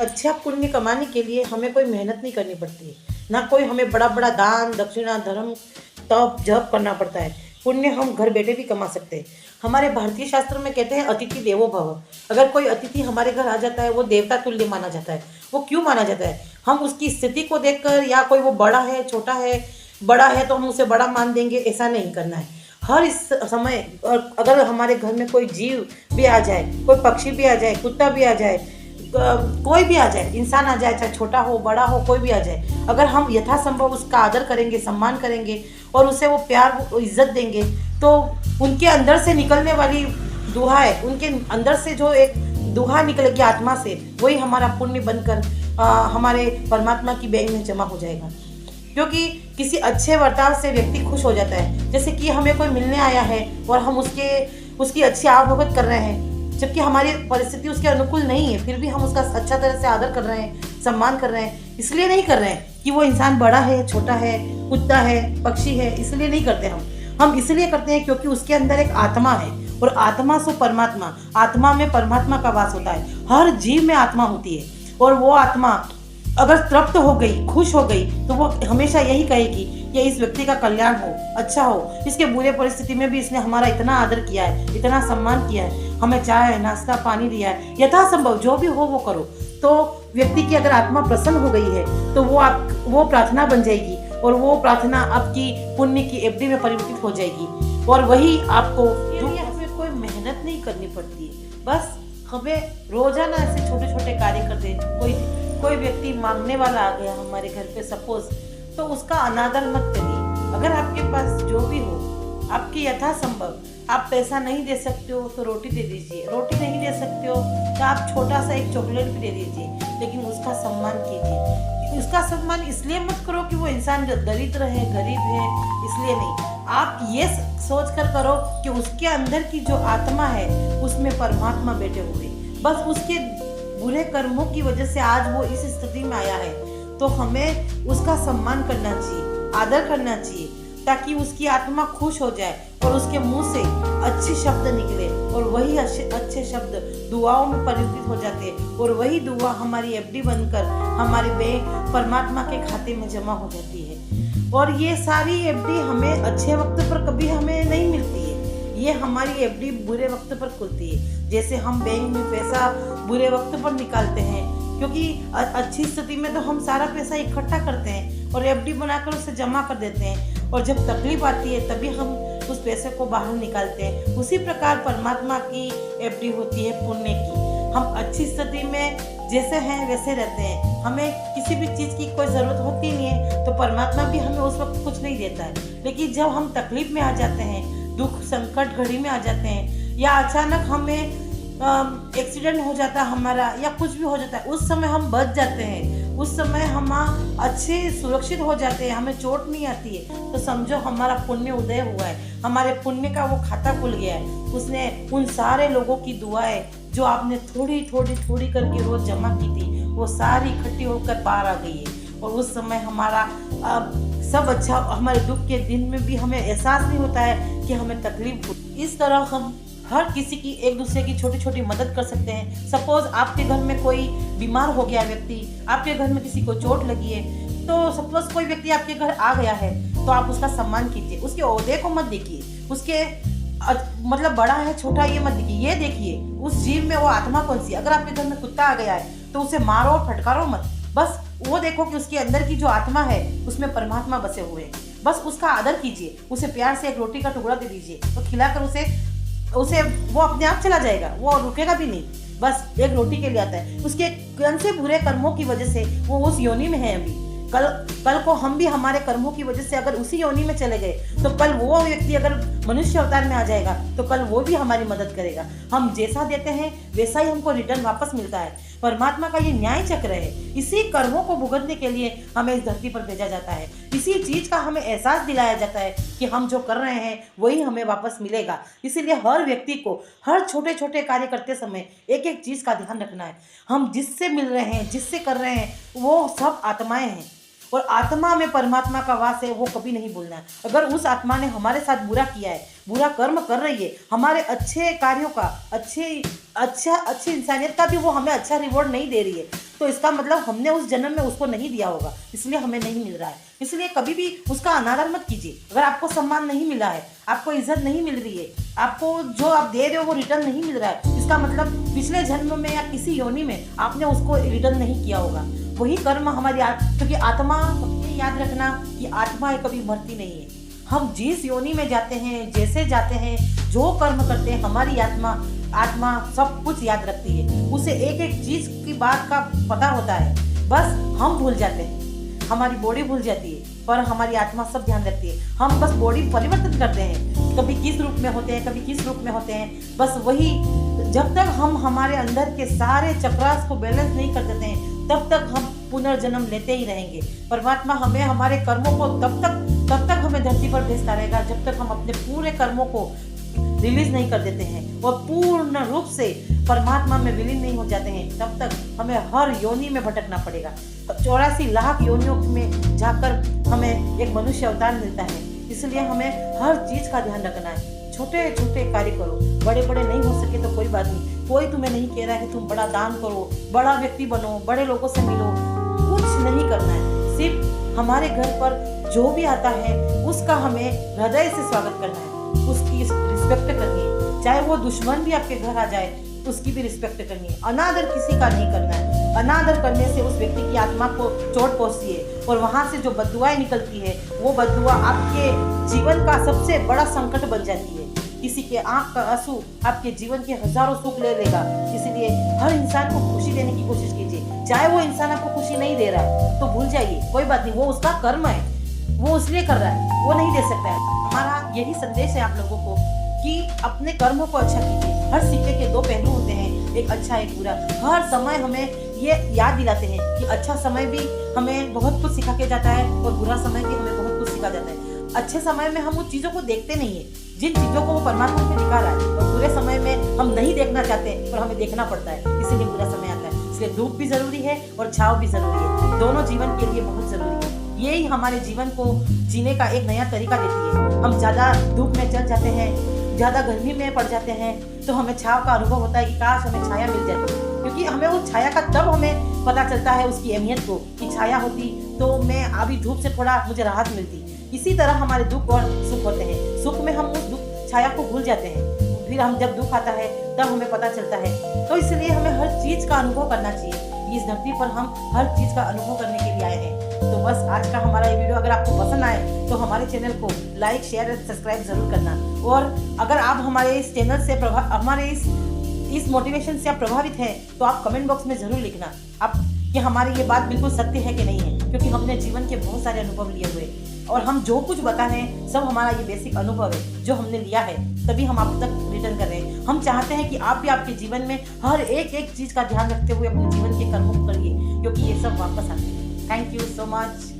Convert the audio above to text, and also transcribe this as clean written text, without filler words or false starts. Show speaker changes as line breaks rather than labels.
अच्छा पुण्य कमाने के लिए हमें कोई मेहनत नहीं करनी पड़ती है, ना कोई हमें बड़ा बड़ा दान दक्षिणा धर्म तप जप करना पड़ता है। पुण्य हम घर बैठे भी कमा सकते हैं। हमारे भारतीय शास्त्र में कहते हैं अतिथि देवो भव। अगर कोई अतिथि हमारे घर आ जाता है वो देवता तुल्य माना जाता है। वो क्यों माना जाता है? हम उसकी स्थिति को देखकर, या कोई वो बड़ा है छोटा है, बड़ा है तो हम उसे बड़ा मान देंगे, ऐसा नहीं करना है। हर इस समय अगर हमारे घर में कोई जीव भी आ जाए, कोई पक्षी भी आ जाए, कुत्ता भी आ जाए, कोई भी आ जाए, इंसान आ जाए, चाहे छोटा हो बड़ा हो, कोई भी आ जाए, अगर हम यथासंभव उसका आदर करेंगे, सम्मान करेंगे और उसे वो प्यार वो इज्जत देंगे, तो उनके अंदर से निकलने वाली दुआ है, उनके अंदर से जो एक दुआ निकलेगी आत्मा से, वही हमारा पुण्य बनकर हमारे परमात्मा की बैंक में जमा हो जाएगा। क्योंकि किसी अच्छे बर्ताव से व्यक्ति खुश हो जाता है। जैसे कि हमें कोई मिलने आया है और हम उसकी अच्छी आवभगत कर रहे हैं, जबकि हमारी परिस्थिति उसके अनुकूल नहीं है, फिर भी हम उसका अच्छा तरह से आदर कर रहे हैं, सम्मान कर रहे हैं। इसलिए नहीं कर रहे हैं कि वो इंसान बड़ा है, छोटा है, कुत्ता है, पक्षी है, इसलिए नहीं करते हम इसलिए करते हैं क्योंकि उसके अंदर एक आत्मा है, और आत्मा सो परमात्मा, आत्मा में परमात्मा का वास होता है। हर जीव में आत्मा होती है, और वो आत्मा अगर तृप्त हो गई, खुश हो गई, तो वो हमेशा यही कहेगी कि इस व्यक्ति का कल्याण हो, अच्छा हो। इसके बुरे परिस्थिति में भी इसने हमारा इतना आदर किया है, इतना सम्मान किया है, हमें चाय नाश्ता पानी दिया है, यथासंभव जो भी हो वो करो। तो व्यक्ति की अगर आत्मा प्रसन्न हो गई है तो वो प्रार्थना बन जाएगी, और वो प्रार्थना आपकी पुण्य की एफडी में परिवर्तित हो जाएगी, और वही आपको हमें कोई मेहनत नहीं करनी पड़ती है। बस हमें रोजाना ऐसे छोटे छोटे कार्य कर दे। कोई व्यक्ति मांगने वाला आ गया हमारे घर पे सपोज, तो उसका अनादर मत करिए। अगर आपके पास जो भी हो, आपकी यथासंभव, आप पैसा नहीं दे सकते हो तो रोटी दे दीजिए, रोटी नहीं दे सकते हो तो आप छोटा सा एक चॉकलेट भी दे दीजिए, लेकिन उसका सम्मान कीजिए। उसका सम्मान इसलिए मत करो कि वो इंसान दरिद्र है, गरीब है, इसलिए नहीं। आप ये सोच कर करो कि उसके अंदर की जो आत्मा है उसमें परमात्मा बैठे हुए, बस उसके बुरे कर्मों की वजह से आज वो इस स्थिति में आया है, तो हमें उसका सम्मान करना चाहिए, आदर करना चाहिए, ताकि उसकी आत्मा खुश हो जाए और उसके मुंह से अच्छे शब्द निकले, और वही अच्छे शब्द दुआओं में परिवर्तित हो जाते हैं, और वही दुआ हमारी एफडी बनकर हमारे परमात्मा के खाते में जमा हो जाती है। और ये सारी एफडी हमें अच्छे वक्त पर कभी हमें नहीं मिलती है, ये हमारी एफडी बुरे वक्त पर खुलती है। जैसे हम बैंक में पैसा बुरे वक्त पर निकालते हैं, क्योंकि अच्छी स्थिति में तो हम सारा पैसा इकट्ठा करते हैं और एफडी बनाकर उसे जमा कर देते हैं, और जब तकलीफ आती है तभी हम उस पैसे को बाहर निकालते हैं। उसी प्रकार परमात्मा की एफडी होती है पुण्य की। हम अच्छी स्थिति में जैसे हैं वैसे रहते हैं, हमें किसी भी चीज़ की कोई ज़रूरत होती नहीं है, तो परमात्मा भी हमें उस वक्त कुछ नहीं देता है। लेकिन जब हम तकलीफ में आ जाते हैं, दुख संकट घड़ी में आ जाते हैं, या अचानक हमें एक्सीडेंट हो जाता है हमारा, या कुछ भी हो जाता है, उस समय हम बच जाते हैं, उस समय हम अच्छे सुरक्षित हो जाते हैं, हमें चोट नहीं आती है, तो समझो हमारा पुण्य उदय हुआ है, हमारे पुण्य का वो खाता खुल गया है। उसने उन सारे लोगों की दुआएं जो आपने थोड़ी थोड़ी थोड़ी करके रोज जमा की थी, वो सारी इकट्ठी होकर बाहर आ गई है, और उस समय हमारा सब अच्छा, हमारे दुख के दिन में भी हमें एहसास नहीं होता है कि हमें तकलीफ हुई। इस तरह हम हर किसी की एक दूसरे की छोटी छोटी मदद कर सकते हैं। सपोज आपके घर में कोई बीमार हो गया व्यक्ति, आपके घर में किसी को चोट लगी है, तो सपोज कोई व्यक्ति आपके घर आ गया है, तो आप उसका सम्मान कीजिए, उसके ओहदे को मत देखिए, उसके मतलब बड़ा है छोटा ये मत देखिए, ये देखिए उस जीव में वो आत्मा कौन सी। अगर आपके घर में कुत्ता आ गया है तो उसे मारो फटकारो मत, बस वो देखो कि उसके अंदर की जो आत्मा है उसमें परमात्मा बसे हुए हैं, बस उसका आदर कीजिए, उसे प्यार से एक रोटी का टुकड़ा दे दीजिए, तो खिलाकर उसे वो अपने आप चला जाएगा, वो रुकेगा भी नहीं, बस एक रोटी के लिए आता है। उसके कौन से बुरे कर्मों की वजह से वो उस योनि में है अभी, कल को हम भी हमारे कर्मों की वजह से अगर उसी योनि में चले गए, तो कल वो व्यक्ति अगर मनुष्य अवतार में आ जाएगा तो कल वो भी हमारी मदद करेगा। हम जैसा देते हैं वैसा ही हमको रिटर्न वापस मिलता है। परमात्मा का ये न्याय चक्र है, इसी कर्मों को भुगतने के लिए हमें इस धरती पर भेजा जाता है, इसी चीज का हमें एहसास दिलाया जाता है कि हम जो कर रहे हैं वही हमें वापस मिलेगा। इसीलिए हर व्यक्ति को हर छोटे छोटे कार्य करते समय एक एक चीज का ध्यान रखना है। हम जिससे मिल रहे हैं, जिससे कर रहे हैं, वो सब आत्माएं हैं, और आत्मा में परमात्मा का वास है, वो कभी नहीं भूलना है। अगर उस आत्मा ने हमारे साथ बुरा किया है, बुरा कर्म कर रही है, हमारे अच्छे कार्यों का, अच्छी इंसानियत का भी वो हमें अच्छा रिवॉर्ड नहीं दे रही है, तो इसका मतलब हमने उस जन्म में उसको नहीं दिया होगा, इसलिए हमें नहीं मिल रहा है। इसलिए कभी भी उसका अनादर मत कीजिए। अगर आपको सम्मान नहीं मिला है, आपको इज्जत नहीं मिल रही है, आपको जो आप दे रहे हो वो रिटर्न नहीं मिल रहा है, इसका मतलब पिछले जन्म में या किसी योनि में आपने उसको रिटर्न नहीं किया होगा। वही कर्म हमारी क्योंकि आत्मा, याद रखना कि आत्मा कभी मरती नहीं है। हम जिस योनि में जाते हैं, जैसे जाते हैं, जो कर्म करते हैं, हमारी आत्मा सब कुछ याद रखती है। उसे एक एक चीज की बात का पता होता है, बस हम भूल जाते हैं। हमारी बॉडी भूल जाती है पर हमारी आत्मा सब ध्यान रखती है। हम बस बॉडी परिवर्तित करते हैं, कभी किस रूप में होते हैं, कभी किस रूप में होते हैं। बस वही, जब तक हम हमारे अंदर के सारे चक्रास को बैलेंस नहीं कर देते हैं, तब तक हम पुनर्जन्म लेते ही रहेंगे। परमात्मा हमें हमारे कर्मों को तब तक हमें धरती पर भेजता रहेगा जब तक हम अपने पूरे कर्मों को रिलीज नहीं कर देते हैं और पूर्ण रूप से परमात्मा में विलीन नहीं हो जाते हैं। तब तक हमें हर योनि में भटकना पड़ेगा। 84 लाख योनियों में जाकर हमें एक मनुष्य अवतार मिलता है। इसलिए हमें हर चीज का ध्यान रखना है। छोटे छोटे कार्य करो, बड़े बड़े नहीं हो सके तो कोई बात नहीं। कोई तुम्हें नहीं कह रहा है कि तुम बड़ा दान करो, बड़ा व्यक्ति बनो, बड़े लोगों से मिलो, कुछ नहीं करना है। सिर्फ हमारे घर पर जो भी आता है उसका हमें हृदय से स्वागत करना है, उसकी रिस्पेक्ट करनी है। चाहे वो दुश्मन भी आपके घर आ जाए, उसकी भी रिस्पेक्ट करनी है। अनादर किसी का नहीं करना है। अनादर करने से उस व्यक्ति की आत्मा को चोट पहुंचती है और वहां से जो बद्दुआएं निकलती है, वो बद्दुआ आपके जीवन का सबसे बड़ा संकट बन जाती है। किसी के आंख का आंसू आपके जीवन के हजारों सुख ले लेगा। इसलिए हर इंसान को खुशी देने की कोशिश कीजिए। चाहे वो इंसान आपको खुशी नहीं दे रहा है तो भूल जाइए, कोई बात नहीं, वो उसका कर्म है, वो इसलिए कर रहा है, वो नहीं दे सकता है। हमारा यही संदेश है आप लोगों को कि अपने कर्मों को अच्छा कीजिए। हर सिक्के के दो पहलू होते हैं, एक अच्छा एक बुरा। हर समय हमें ये याद दिलाते हैं कि अच्छा समय भी हमें बहुत कुछ सिखा के जाता है और बुरा समय भी हमें बहुत कुछ सिखा जाता है। अच्छे समय में हम उन चीजों को देखते नहीं है, जिन चीजों को वो परमात्मा हमें दिखा रहा है, और बुरे समय में हम नहीं देखना चाहते पर हमें देखना पड़ता है, इसीलिए बुरा समय आता है। इसलिए धूप भी जरूरी है और छाव भी जरूरी है, दोनों जीवन के लिए बहुत जरूरी है। यही हमारे जीवन को जीने का एक नया तरीका देती है। हम ज्यादा धूप में चल जाते हैं, ज्यादा गर्मी में पड़ जाते हैं, तो हमें छाव का अनुभव होता है कि काश हमें छाया मिल जाती, क्योंकि हमें वो छाया का तब हमें पता चलता है उसकी अहमियत को, कि छाया होती तो मैं अभी धूप से थोड़ा मुझे राहत मिलती। इसी तरह हमारे दुख और सुख होते हैं। सुख में हम उस दुख छाया को भूल जाते हैं, फिर हम जब दुख आता है तब हमें पता चलता है। तो इसलिए हमें हर चीज का अनुभव करना चाहिए। इस धरती पर हम हर चीज का अनुभव करने के लिए आए हैं। तो बस आज का हमारा ये वीडियो अगर आपको पसंद आए तो हमारे चैनल को लाइक, शेयर और सब्सक्राइब जरूर करना। और अगर आप हमारे इस चैनल से हमारे इस मोटिवेशन से आप प्रभावित हैं तो आप कमेंट बॉक्स में जरूर लिखना आप कि हमारी ये बात बिल्कुल सत्य है कि नहीं है, क्योंकि हमने जीवन के बहुत सारे अनुभव लिए हुए और हम जो कुछ बता रहे हैं सब हमारा ये बेसिक अनुभव है जो हमने लिया है, तभी हम आप तक रिटर्न कर रहे हैं। हम चाहते हैं कि आप भी आपके जीवन में हर एक चीज का ध्यान रखते हुए अपने जीवन के कर्मों को करिए, क्योंकि ये सब वापस आते हैं। Thank you so much.